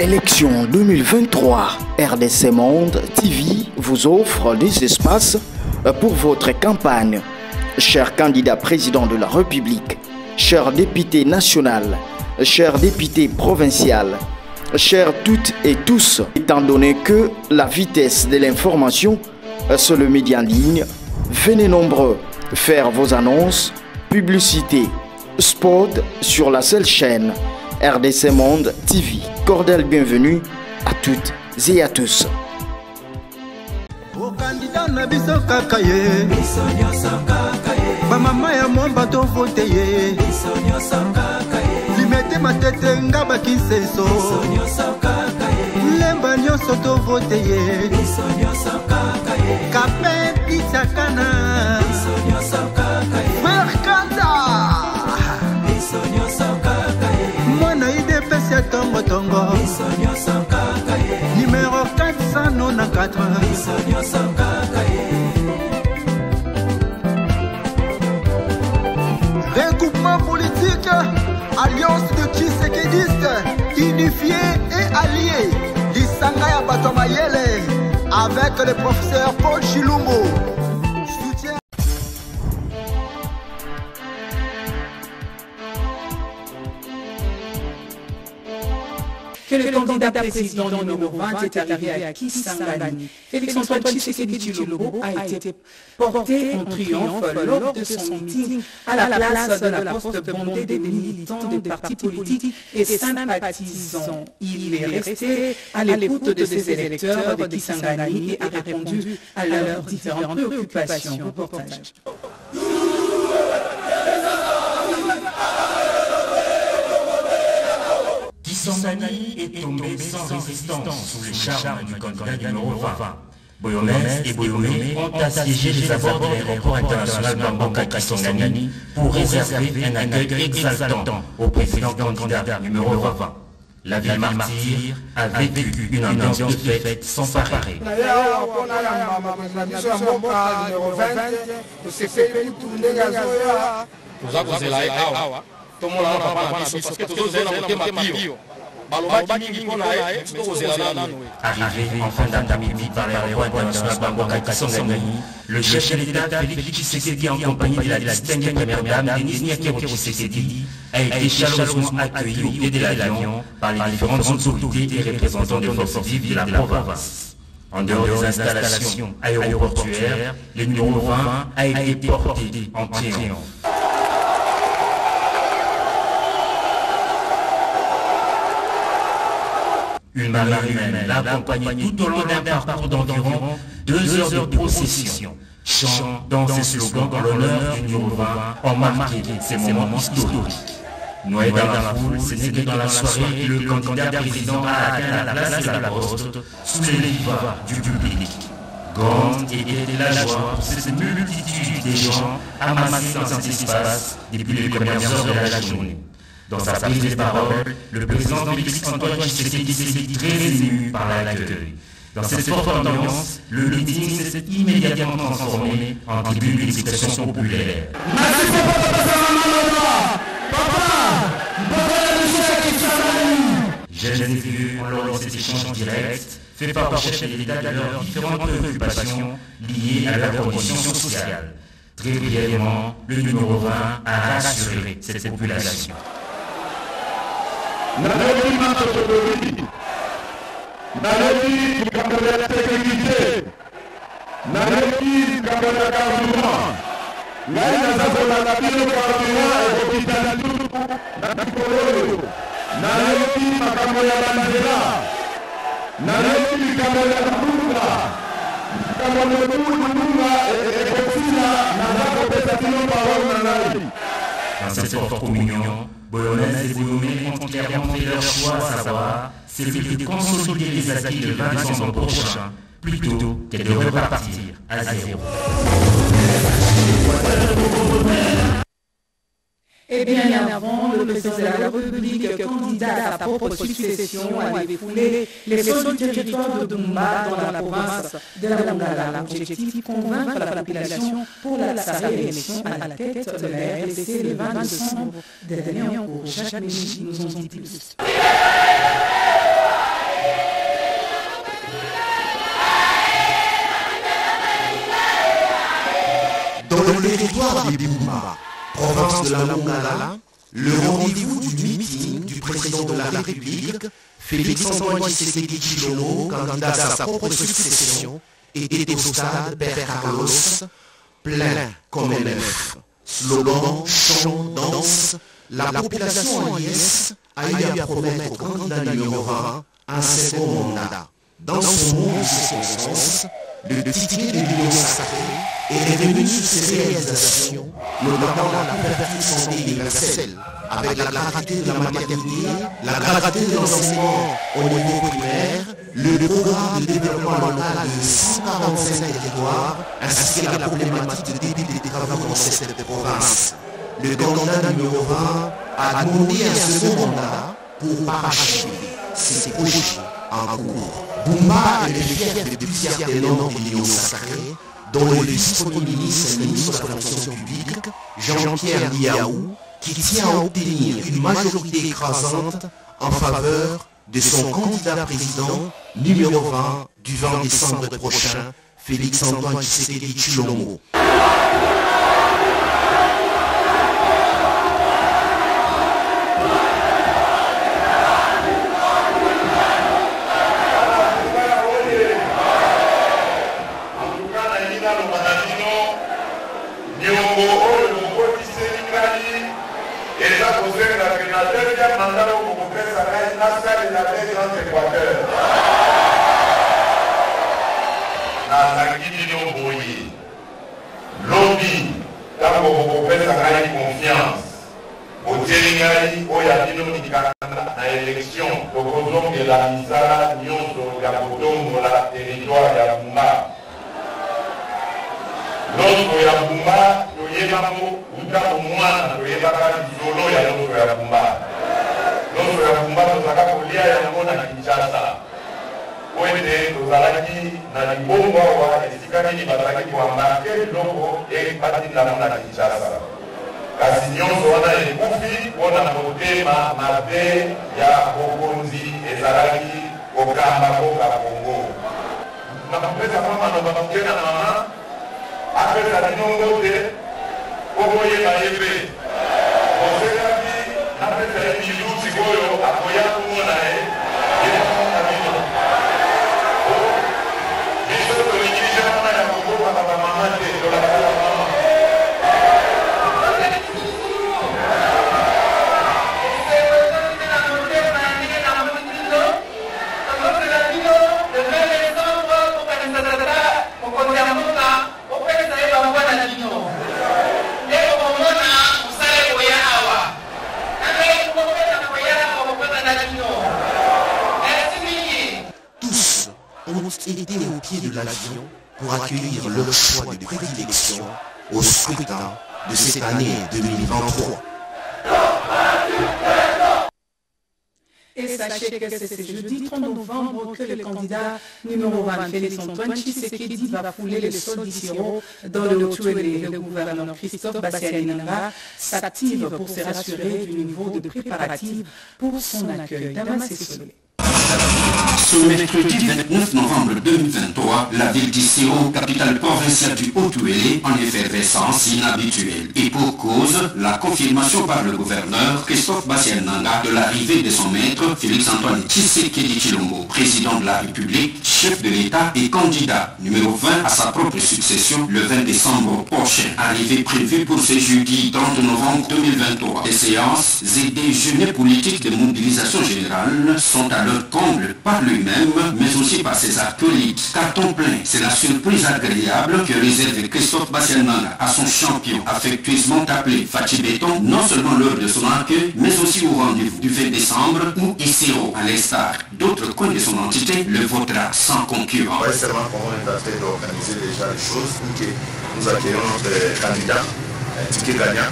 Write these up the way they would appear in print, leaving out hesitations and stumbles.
Élection 2023, RDC Monde TV vous offre des espaces pour votre campagne. Chers candidats président de la République, chers députés nationaux, chers députés provinciaux, chers toutes et tous, étant donné que la vitesse de l'information sur le média en ligne, venez nombreux faire vos annonces, publicités, spots sur la seule chaîne RDC Monde TV. Cordial bienvenue à toutes et à tous. Tongo tongo numéro 494 regroupement politique alliance de Tshisekidistes unifiés et alliés Lisanga Batomayele avec le professeur Paul Chilumbo. Que le candidat président numéro 20 est arrivé à Kisangani. Félix-Antoine Tshisekedi Tshilombo a été porté en triomphe lors de son meeting à la place de la poste bondée des militants des partis politiques et sympathisants. Il est resté à l'écoute de ses électeurs de Kisangani et a répondu à leurs différentes préoccupations. Reportage. Kisangani est tombé sans résistance sous les charmes du candidat numéro 20. Boyomès et Boyomé ont assiégé les abords de l'aéroport international Bamboka Kisangani pour réserver un accueil exaltant au président candidat numéro 20. La ville martyre a vécu une ambiance de fête sans pareil. Arrivé en fin d'après-midi par l'aéroport international Bamboka Kisangani, le chef de l'État Félix Tshisekedi en compagnie de la distinguée première dame Denise Nyakero Tshisekedi a été chaleureusement accueilli au pied de l'avion par les différentes autorités et représentants des forces vives de la province. En dehors des installations aéroportuaires, le numéro 20 a été porté en triomphe. Une marée humaine l'a accompagné tout au long d'un parcours d'environ 2 heures de procession. Chants, danses et slogans en l'honneur du numéro 20 ont marqué ces moments historiques. Noyé dans la foule, ce n'est que dans la soirée que le candidat président a atteint la place de la poste sous les vivas du public. Grande était la joie pour cette multitude de gens amassés dans cet espace depuis les premières heures de la journée. Dans sa prise de parole, le président Félix-Antoine Tshisekedi s'est dit très ému par l'accueil. Dans cette forte ambiance, le meeting s'est immédiatement transformé en tribune d'expression populaire. Jeunes et vieux ont lors de cet échange direct fait part au chef de l'État de leurs différentes préoccupations liées à leur condition sociale. Très brièvement, le numéro 20 a rassuré cette population. Nalobi matotobeli, nalobi likambo ya sécurité, nalobi likambo ya gouvernement, ngai nazakolanda bino gouvernement ekokitana tutu na mikolo oyo, nalobi makambo ya banzela, nalobi likambo ya lunga, likambo ya lunga ekosila nazakopesa bino parole na ngai. Dans cette forte communion, Boyomès et Boyomé ont clairement fait leur choix, à savoir celui de consolider les acquis le 20 décembre prochain, plutôt que de repartir à zéro. Et bien avant, le président de la République, candidat à sa propre succession, avait foulé les sols du territoire de Dumba dans la province de la Longala. L'objectif, convaincre la population pour sa réélection à la tête de la RDC le 20 décembre dernier en cours. Jacques Méchi nous en dit plus. Dans le territoire des Boumba, province de la Longala, le rendez-vous du meeting du président de la République, Félix-Antoine Tshisekedi Tshilombo, candidat à sa propre succession, était au stade Père Carlos, plein comme un œuf. Slogan, chant, danse, la population en liesse a eu à promettre au candidat numéro 1 un second mandat. Dans son monde de circonstances, le ticket de l'Union sacrée est revenu sur ses réalisations, notamment la couverture santé universelle, avec la gratuité de la maternité, la gratuité de l'enseignement au niveau primaire, le programme de développement local de 145 territoires, ainsi que la problématique de débit des travaux dans cette province. Le candidat numéro 1 a demandé un second mandat pour parachever ses projets en cours. Boumba est le fier de plusieurs tenants de l'Union sacrée, dont le vice-premier ministre et ministre de la fonction publique, Jean-Pierre Liaou, qui tient à obtenir une majorité écrasante en faveur de son candidat président numéro 20 du 20 décembre prochain, Félix-Antoine Tshisekedi Tshilombo. Lobby, tango kopesa ngai confiance. Otelingai oyabino nikana na élection tokozongela misala nyonso ya kotongola territoire ya Boumba. Lorsque ya Boumba toyebamo utako mwana toyebaka lisolo ya loso ya Boumba. Loso ya Boumba tozaka kolia yango na Kinshasa. Oete tozalaki na libongo awa esika nini bazalaki koambarke biloko epatinda na Kinshasa. Kasi nyonso wana ekufi mpona motema mabe ya bokonzi ezalaki kokamba koka Kongo. Nakopesa mama na bakena na mama apesa linongo te okoyeba yebe. Osekaki napesa emilu sikoyo akoya kumona été au pied de l'avion pour accueillir leur choix de prédilection au scrutin de cette année 2023. Et sachez que c'est ce jeudi 30 novembre que le candidat numéro 20, Félix-Antoine Tshisekedi, va fouler le sol d'Isiro dans le Haut-Uélé. Le gouverneur Christophe Bassianinanga s'active pour se rassurer du niveau de préparatifs pour son accueil. Damas et Solé. Ce mercredi 29 novembre 2023, la ville d'Isiro, capitale provinciale du Haut-Uélé, en effervescence inhabituelle. Et pour cause, la confirmation par le gouverneur Christophe Bassianinanga de l'arrivée de son maître, Félix-Antoine Tshisekedi Tshilombo, président de la République, chef de l'État et candidat numéro 20 à sa propre succession le 20 décembre prochain. Arrivée prévue pour ce jeudi 30 novembre 2023. Des séances et des journées politiques de mobilisation générale sont à leur comble par lui-même, mais aussi par ses acolytes. Carton plein, c'est la surprise agréable que réserve Christophe Bassianinanga à son champion, affectueusement appelé Fachi Béton, non seulement lors de son accueil, mais aussi au rendez-vous du 20 décembre où Isiro, à l'instar d'autres coins de son entité, le votera sans concurrent. Ouais, c'est vraiment pour nous d'organiser déjà les choses pour que nous accueillons notre candidat, ticket gagnant.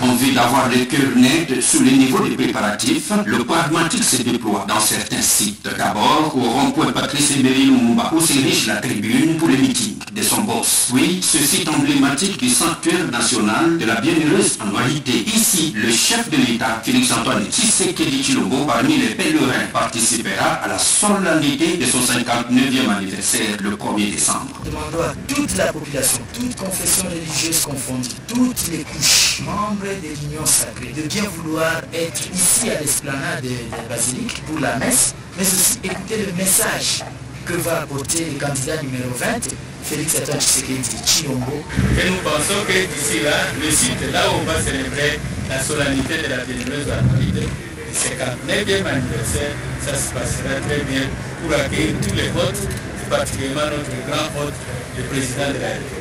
Envie d'avoir le cœur net sous le niveau des préparatifs, le pragmatique se déploie dans certains sites. D'abord, au rond-point Patrice Emery Lumumba, où s'érige la tribune pour les meetings. de son boss. Oui, ce site emblématique du sanctuaire national de la bienheureuse annualité. Ici, le chef de l'État, Félix-Antoine Tshisekedi Tshilombo, parmi les pèlerins, participera à la solennité de son 59e anniversaire le 1er décembre. Demandons à toute la population, toute confession religieuse confondue, toutes les couches, membres de l'Union sacrée, de bien vouloir être ici à l'esplanade de la basilique pour la messe, mais aussi écouter le message que va apporter le candidat numéro 20, Félix-Antoine Tshisekedi Tshilombo. Et nous pensons que d'ici là, le site là où on va célébrer la solennité de la bienheureuse annualité du 59e anniversaire, ça se passera très bien pour accueillir tous les hôtes, particulièrement notre grand hôte, le président de la République.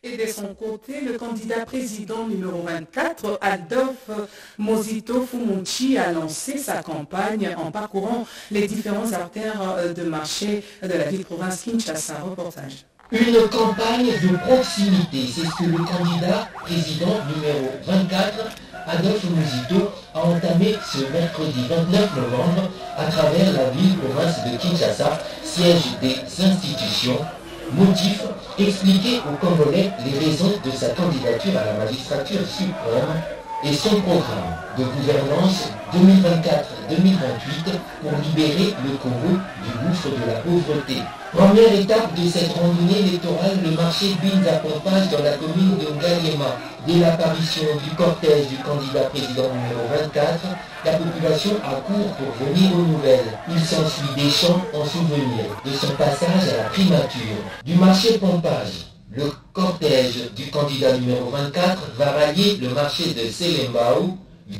Et de son côté, le candidat président numéro 24, Adolphe Mosito Fumunchi, a lancé sa campagne en parcourant les différentes artères de marché de la ville-province Kinshasa. Reportage. Une campagne de proximité, c'est ce que le candidat président numéro 24, Adolphe Mosito, a entamé ce mercredi 29 novembre à travers la ville-province de Kinshasa, siège des institutions. Motif, expliquer aux Congolais les raisons de sa candidature à la magistrature suprême et son programme de gouvernance 2024-2028 pour libérer le Congo du gouffre de la pauvreté. Première étape de cette randonnée électorale, le marché Binza Pompage dans la commune de Ngaliema. Dès l'apparition du cortège du candidat président numéro 24, la population accourt pour venir aux nouvelles. Il s'ensuit des chants en souvenir de son passage à la primature. Du marché Pompage, le cortège du candidat numéro 24 va rallier le marché de Selembao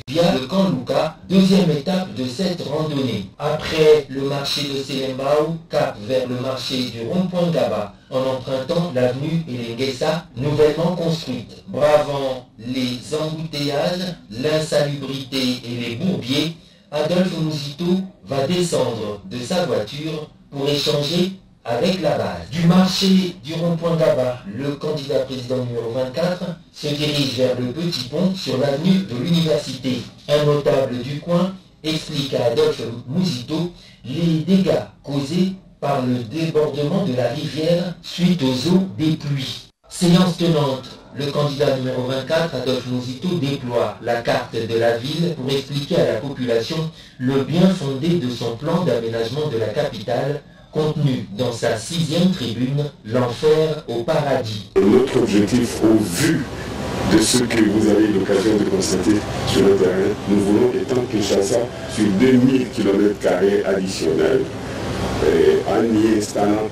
via le camp Luka, deuxième étape de cette randonnée. Après le marché de Selembao, cap vers le marché du rond-point Gaba, en empruntant l'avenue Elengesa, nouvellement construite. Bravant les embouteillages, l'insalubrité et les bourbiers, Adolphe Mosito va descendre de sa voiture pour échanger avec la base. Du marché du rond-point Gaba, le candidat président numéro 24 se dirige vers le petit pont sur l'avenue de l'université. Un notable du coin explique à Adolphe Mosito les dégâts causés par le débordement de la rivière suite aux eaux des pluies. Séance tenante, le candidat numéro 24, Adolphe Mosito, déploie la carte de la ville pour expliquer à la population le bien fondé de son plan d'aménagement de la capitale contenu dans sa 6e tribune, l'enfer au paradis. Notre objectif, au vu de ce que vous avez l'occasion de constater sur le terrain, nous voulons étendre Kinshasa sur 2000 km² additionnels, en y installant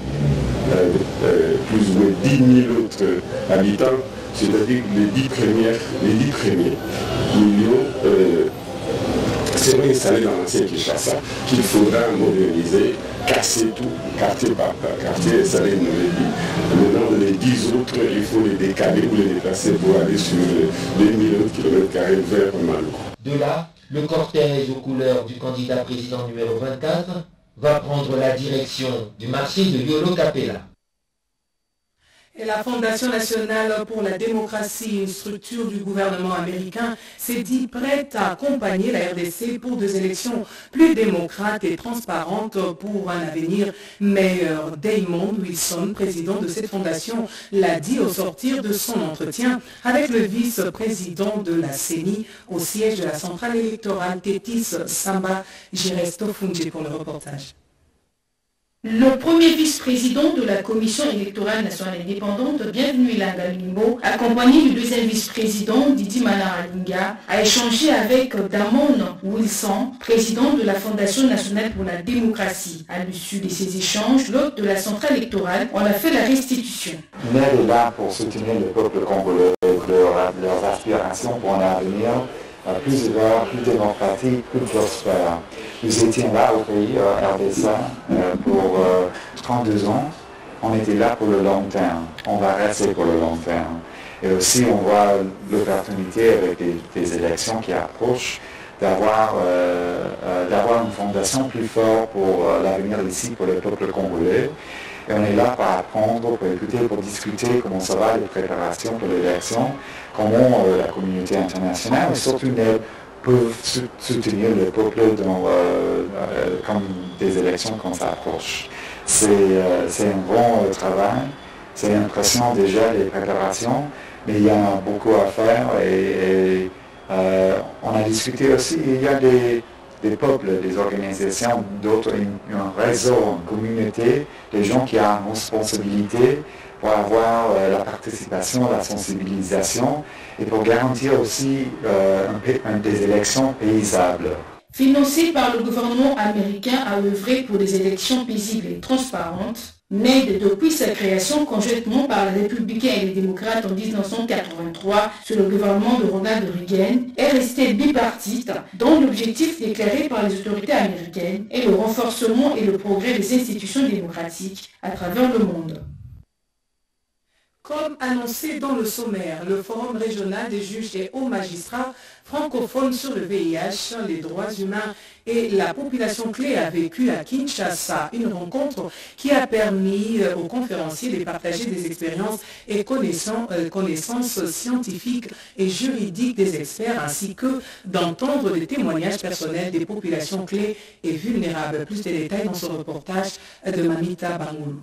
plus ou moins 10 000 autres habitants, c'est-à-dire les 10 premiers millions seront installés dans l'ancien Kinshasa, qu'il faudra moderniser, casser tout, quartier par quartier, installer une nouvelle ville. Maintenant, les 10 autres, il faut les décaler ou les déplacer pour aller sur 2000 km² vers Malou. De là, le cortège aux couleurs du candidat président numéro 24 va prendre la direction du marché de Yolo Capella. Et la Fondation nationale pour la démocratie, une structure du gouvernement américain, s'est dit prête à accompagner la RDC pour des élections plus démocrates et transparentes pour un avenir meilleur. Damon Wilson, président de cette fondation, l'a dit au sortir de son entretien avec le vice-président de la CENI au siège de la centrale électorale Tétis Samba Giresto Fungi pour le reportage. Le premier vice-président de la Commission électorale nationale indépendante, Bienvenue Ilanga Limbo, accompagné du deuxième vice-président, Didi Manalinga, a échangé avec Damon Wilson, président de la Fondation nationale pour la démocratie. À l'issue de ces échanges, l'hôte de la centrale électorale en a fait la restitution. On est là pour soutenir le peuple congolais, leurs aspirations pour un avenir plus ouvert, plus démocratique, plus prospère. Nous étions là au pays RDC pour 32 ans. On était là pour le long terme. On va rester pour le long terme. Et aussi, on voit l'opportunité avec les élections qui approchent d'avoir une fondation plus forte pour l'avenir d'ici, pour le peuple congolais. Et on est là pour apprendre, pour écouter, pour discuter comment ça va, les préparations pour l'élection, comment la communauté internationale, et surtout les peuvent soutenir le peuple comme des élections quand ça approche. C'est un bon travail, c'est impressionnant déjà les préparations, mais il y en a beaucoup à faire et on a discuté aussi, il y a des peuples, des organisations, d'autres, un réseau, une communauté, des gens qui ont une responsabilité pour avoir la participation, la sensibilisation et pour garantir aussi des élections paisibles. Financé par le gouvernement américain à œuvrer pour des élections paisibles et transparentes, née depuis sa création conjointement par les républicains et les démocrates en 1983 sous le gouvernement de Ronald Reagan, est restée bipartite dont l'objectif déclaré par les autorités américaines est le renforcement et le progrès des institutions démocratiques à travers le monde. Comme annoncé dans le sommaire, le Forum régional des juges et hauts magistrats francophones sur le VIH, les droits humains et la population clé a vécu à Kinshasa une rencontre qui a permis aux conférenciers de partager des expériences et connaissances scientifiques et juridiques des experts ainsi que d'entendre des témoignages personnels des populations clés et vulnérables. Plus de détails dans ce reportage de Mamita Bangoulou.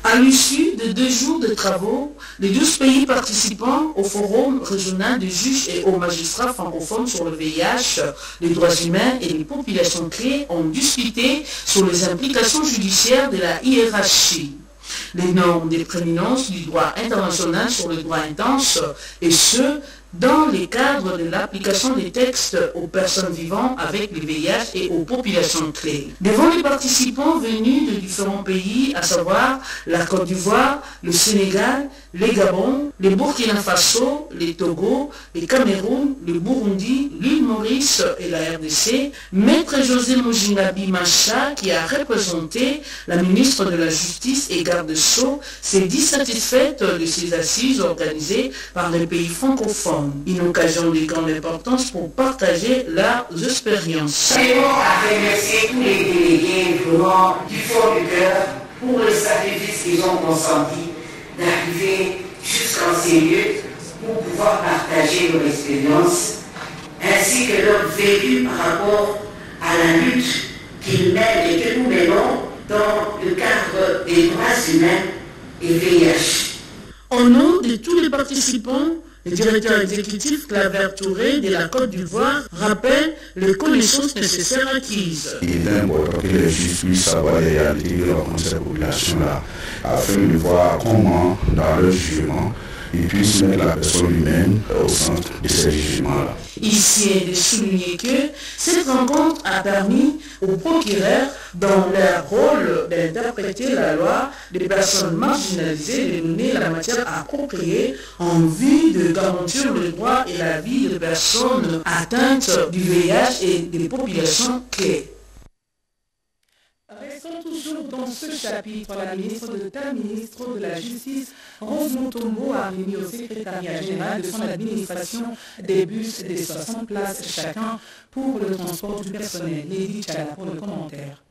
À l'issue de 2 jours de travaux, les 12 pays participants au Forum régional des juges et hauts magistrats francophones sur le VIH, les droits humains et les populations clés ont discuté sur les implications judiciaires de la hiérarchie, les normes des prééminences du droit international sur le droit intense, et ce, dans les cadres de l'application des textes aux personnes vivant avec le VIH et aux populations clés. Devant les participants venus de différents pays, à savoir la Côte d'Ivoire, le Sénégal, les Gabon, les Burkina Faso, les Togo, les Cameroun, le Burundi, l'île Maurice et la RDC, Maître José Mojingabi Macha, qui a représenté la ministre de la Justice et garde Sceaux, s'est dit satisfaite de ces assises organisées par les pays francophones. Une occasion de grande importance pour partager leurs expériences. Tenons à remercier tous les délégués vraiment du fond du cœur pour le sacrifice qu'ils ont consenti d'arriver jusqu'en ces lieux pour pouvoir partager leur expérience ainsi que leur vécu par rapport à la lutte qu'ils mènent et que nous menons dans le cadre des droits humains et VIH. Au nom de tous les participants, le directeur exécutif Claver Touré de la Côte d'Ivoire rappelle les connaissances nécessaires acquises. Il est important que les juges puissent savoir les réalités de cette population-là, afin de voir comment, dans leur jugement, ils puissent mettre la personne humaine au centre de ces jugements-là. Ici est de souligner que cette rencontre a permis aux procureurs, dans leur rôle d'interpréter la loi des personnes marginalisées, de donner la matière appropriée en vue de garantir le droit et la vie des personnes atteintes du VIH et des populations clés. Restons toujours dans ce chapitre. La ministre de la Justice, Rose Mutombo, a remis au secrétariat général de son administration des bus de 60 places chacun pour le transport du personnel. Lady Chala pour le commentaire.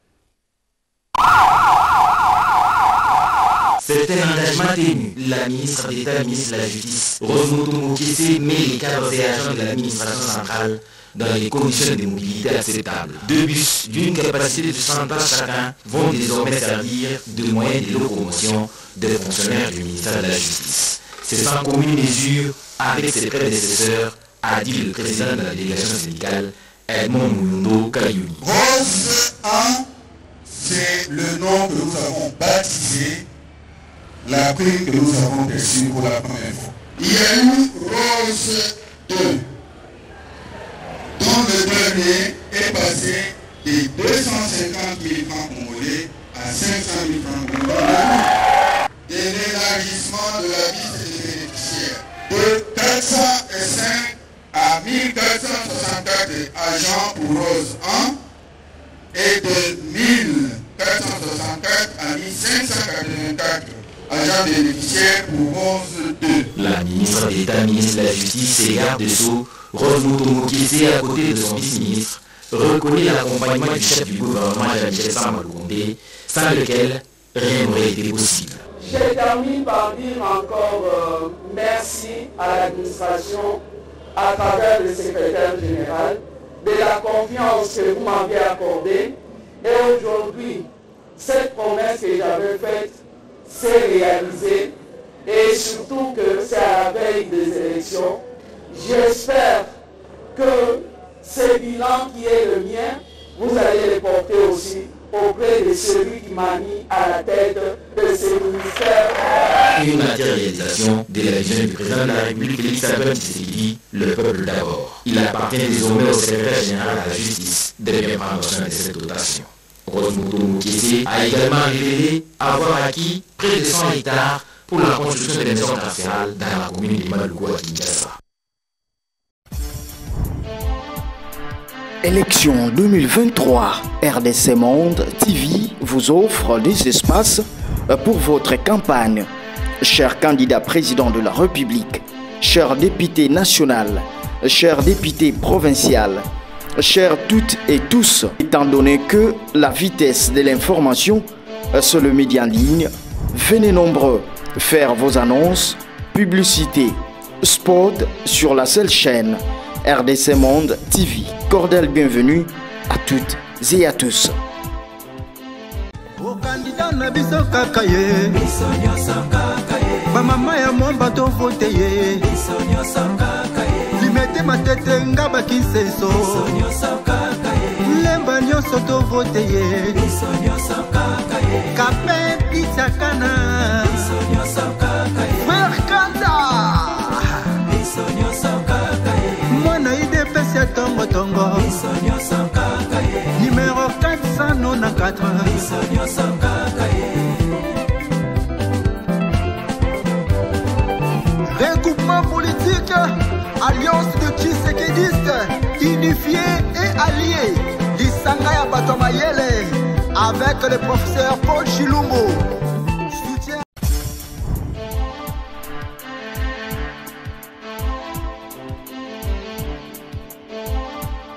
C'est un engagement tenu. La ministre d'État, ministre de la Justice, Rose Mutombo Kissé, met les cadres et agents de l'administration centrale dans les conditions de mobilité acceptables. 2 bus d'une capacité de 100 places chacun vont désormais servir de moyen de locomotion des fonctionnaires du ministère de la Justice. C'est sans commune mesure avec ses prédécesseurs, a dit le président de la délégation syndicale, Edmond Moundo Kayouni. Rose 1, c'est le nom que nous avons baptisé, la prime que nous avons reçue pour la première fois. Il y a eu Rose 2. dont le dernier est passé de 250 000 francs congolais à 500 000 francs congolais, de l'élargissement de la liste des bénéficiaires de 405 à 1464 agents pour Rose 1 et de 1464 à 1584 agents bénéficiaires pour Rose 2. La ministre d'État, ministre de la Justice et garde des Sceaux, Rose Mutombo Kissé, à côté de son vice-ministre, reconnaît l'accompagnement du chef du gouvernement, Jean-Michel Samaloukonde, sans lequel rien n'aurait été possible. Je termine par dire encore merci à l'administration à travers le secrétaire général, de la confiance que vous m'avez accordée. Et aujourd'hui, cette promesse que j'avais faite s'est réalisée. Et surtout que c'est à la veille des élections. J'espère que ce bilan qui est le mien, vous allez le porter aussi auprès de celui qui m'a mis à la tête de ce ministère. Une matérialisation de la vision du président de la République, Félix-Antoine Tshisekedi, le peuple d'abord. Il appartient désormais au secrétaire général de la justice de bien prendre soin de cette dotation. Rose Moukese a également révélé avoir acquis près de 100 hectares pour la construction des maisons carcérales dans la commune de Maluku à Kinshasa. Élection 2023, RDC Monde TV vous offre des espaces pour votre campagne. Chers candidats président de la République, chers députés nationaux, chers députés provinciaux, chers toutes et tous, étant donné que la vitesse de l'information sur le média en ligne, venez nombreux faire vos annonces, publicités, spots sur la seule chaîne RDC Monde TV. Cordial bienvenue à toutes et à tous. Candidat na biso kaka ye biso nyoso kaka ye bamama ya momba to vote ye biso nyoso kaka ye limete matete ngaba kinseso biso nyoso kaka ye lemba nyoso to vote ye biso nyoso kaka ye kape pizza kana biso nyoso kaka ye Merkanda biso nyoso kaka ye mwana ide pesa tongo tongo biso nyoso kaka ye numéro 494 biso nyoso kaka ye regroupement politique alliance de Tshisekidistes unifiés et alliés Lisanga ya Bato Mayele avec le professeur Paul Chilombo.